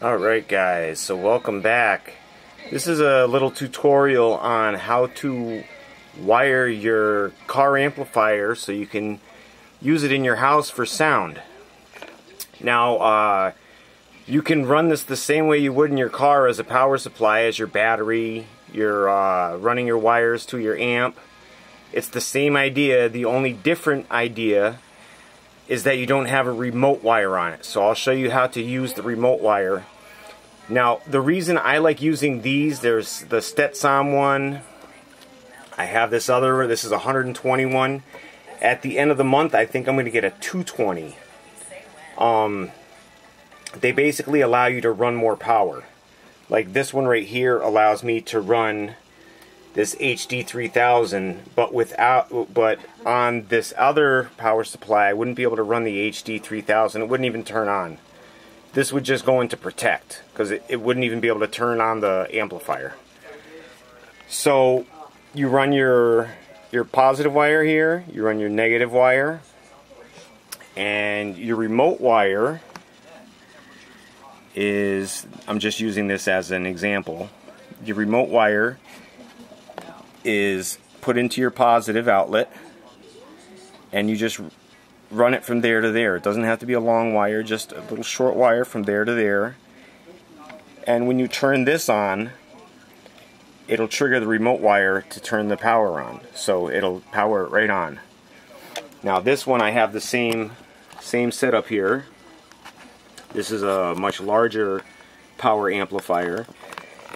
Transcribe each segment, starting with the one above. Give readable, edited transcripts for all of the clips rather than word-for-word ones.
Alright guys, so welcome back. This is a little tutorial on how to wire your car amplifier so you can use it in your house for sound. Now, you can run this the same way you would in your car as a power supply, as your battery. You're running your wires to your amp. It's the same idea. The only different idea is that you don't have a remote wire on it. So I'll show you how to use the remote wire. Now, the reason I like using these, there's the Stetsom one. I have this other, this is a 121. At the end of the month, I think I'm going to get a 220. They basically allow you to run more power. Like this one right here allows me to run this HD 3000, but on this other power supply, I wouldn't be able to run the HD 3000. It wouldn't even turn on. This would just go into protect, because it wouldn't even be able to turn on the amplifier. So you run your positive wire here, you run your negative wire, and your remote wire is, I'm just using this as an example, your remote wire is put into your positive outlet, and you just run it from there to there. It doesn't have to be a long wire, just a little short wire from there to there. And when you turn this on, it'll trigger the remote wire to turn the power on. So it'll power it right on. Now this one, I have the same setup here. This is a much larger power amplifier,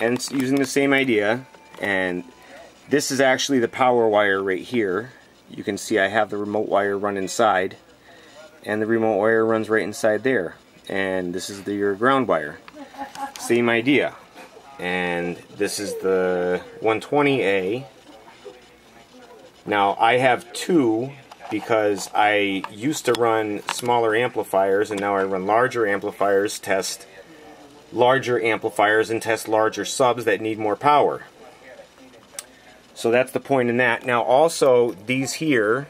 and it's using the same idea. And this is actually the power wire right here. You can see I have the remote wire run inside, and the remote wire runs right inside there. And this is your ground wire. Same idea. And this is the 120A. Now I have two because I used to run smaller amplifiers, and now I run larger amplifiers, test larger amplifiers, and test larger subs that need more power. So that's the point in that. Now also, these here,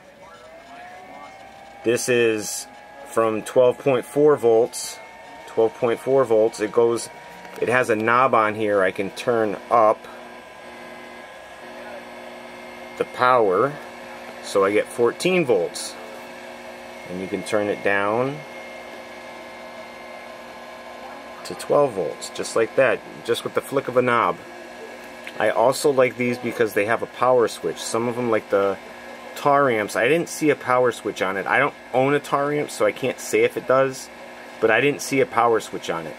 this is from 12.4 volts. 12.4 volts. It has a knob on here. I can turn up the power, so I get 14 volts. And you can turn it down to 12 volts, just like that, just with the flick of a knob. I also like these because they have a power switch. Some of them, like the tar amps, I didn't see a power switch on it. I don't own a tar amp, so I can't say if it does, but I didn't see a power switch on it.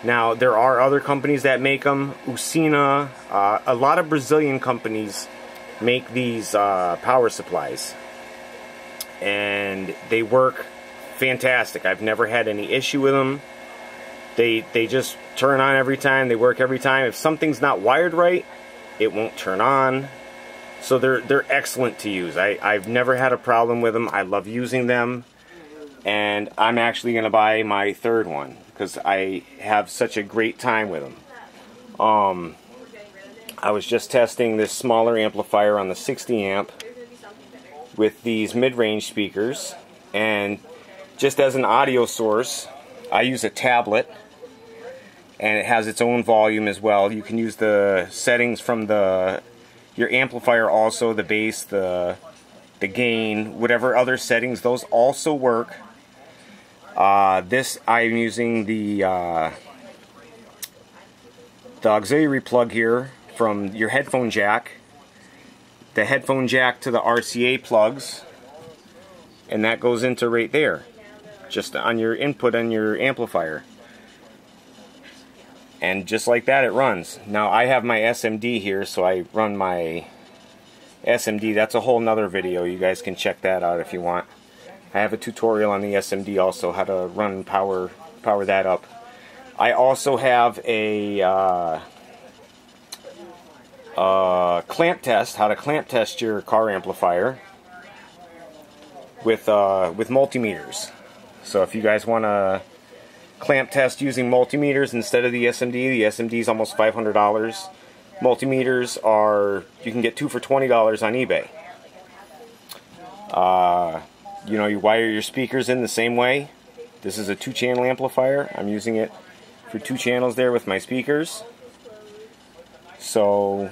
Now, there are other companies that make them. Usina, a lot of Brazilian companies make these power supplies, and they work fantastic. I've never had any issue with them. They just turn on every time. They work every time. If something's not wired right, it won't turn on. So they're excellent to use. I've never had a problem with them. I love using them, and I'm actually going to buy my third one because I have such a great time with them. I was just testing this smaller amplifier on the 60 amp with these mid-range speakers, and just as an audio source, I use a tablet, and it has its own volume as well. You can use the settings from your amplifier also, the bass, the gain, whatever other settings, those also work. This, I'm using the auxiliary plug here from your headphone jack, the headphone jack to the RCA plugs, and that goes into right there, just on your input on your amplifier. And just like that, it runs. Now I have my SMD here, so I run my SMD. That's a whole nother video. You guys can check that out if you want. I have a tutorial on the SMD also, how to run power that up. I also have a clamp test, how to clamp test your car amplifier with multimeters. So if you guys want to clamp test using multimeters instead of the SMD is almost $500. Multimeters are, you can get two for $20 on eBay. You wire your speakers in the same way. This is a 2-channel amplifier. I'm using it for 2 channels there with my speakers. So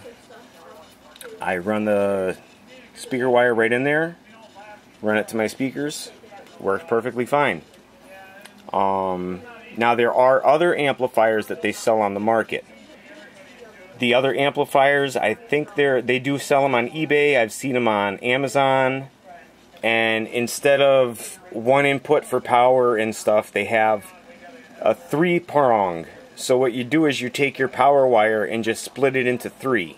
I run the speaker wire right in there, run it to my speakers, works perfectly fine. Now there are other amplifiers that they sell on the market. The other amplifiers, I think they do sell them on eBay. I've seen them on Amazon. And instead of 1 input for power and stuff, they have a 3-prong. So what you do is you take your power wire and just split it into 3.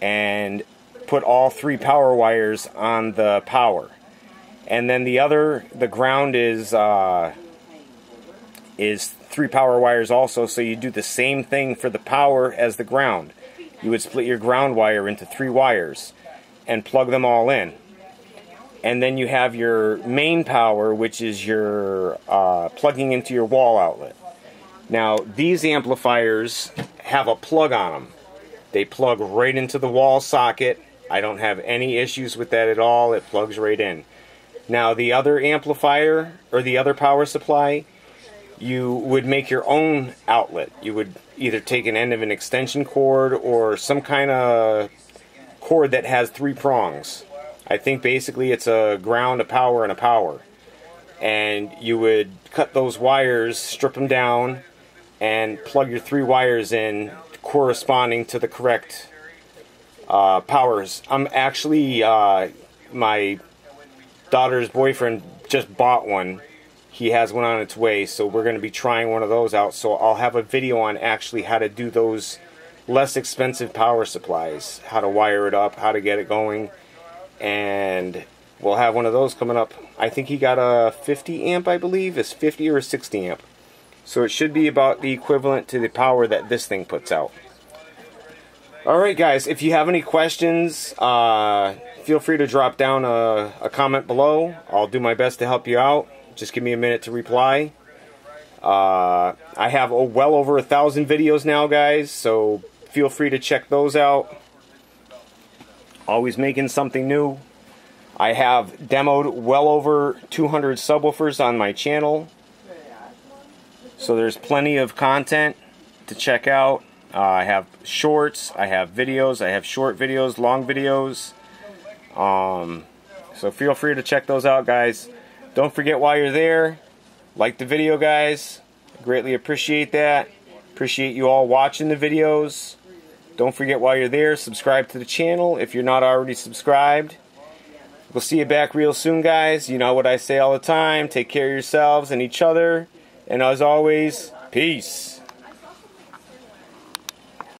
And put all 3 power wires on the power. And then the ground is 3 power wires also, so you do the same thing for the power as the ground. You would split your ground wire into 3 wires and plug them all in. And then you have your main power, which is your plugging into your wall outlet. Now, these amplifiers have a plug on them. They plug right into the wall socket. I don't have any issues with that at all. It plugs right in. Now, the other amplifier, or the other power supply, you would make your own outlet. You would either take an end of an extension cord or some kind of cord that has 3 prongs. I think basically it's a ground, a power, and a power. And you would cut those wires, strip them down, and plug your 3 wires in corresponding to the correct powers. I'm actually, my daughter's boyfriend just bought one. He has one on its way, so we're going to be trying one of those out. So I'll have a video on actually how to do those less expensive power supplies, how to wire it up, how to get it going, and we'll have one of those coming up. I think he got a 50 amp, I believe. It's 50 or a 60 amp. So it should be about the equivalent to the power that this thing puts out. Alright guys, if you have any questions, feel free to drop down a comment below. I'll do my best to help you out. Just give me a minute to reply. I have well over 1,000 videos now, guys, so feel free to check those out. Always making something new. I have demoed well over 200 subwoofers on my channel, so there's plenty of content to check out. I have shorts, I have videos, I have short videos, long videos. So feel free to check those out, guys. Don't forget, while you're there, like the video, guys. I greatly appreciate that. Appreciate you all watching the videos. Don't forget, while you're there, subscribe to the channel if you're not already subscribed. We'll see you back real soon, guys. You know what I say all the time. Take care of yourselves and each other. And as always, peace.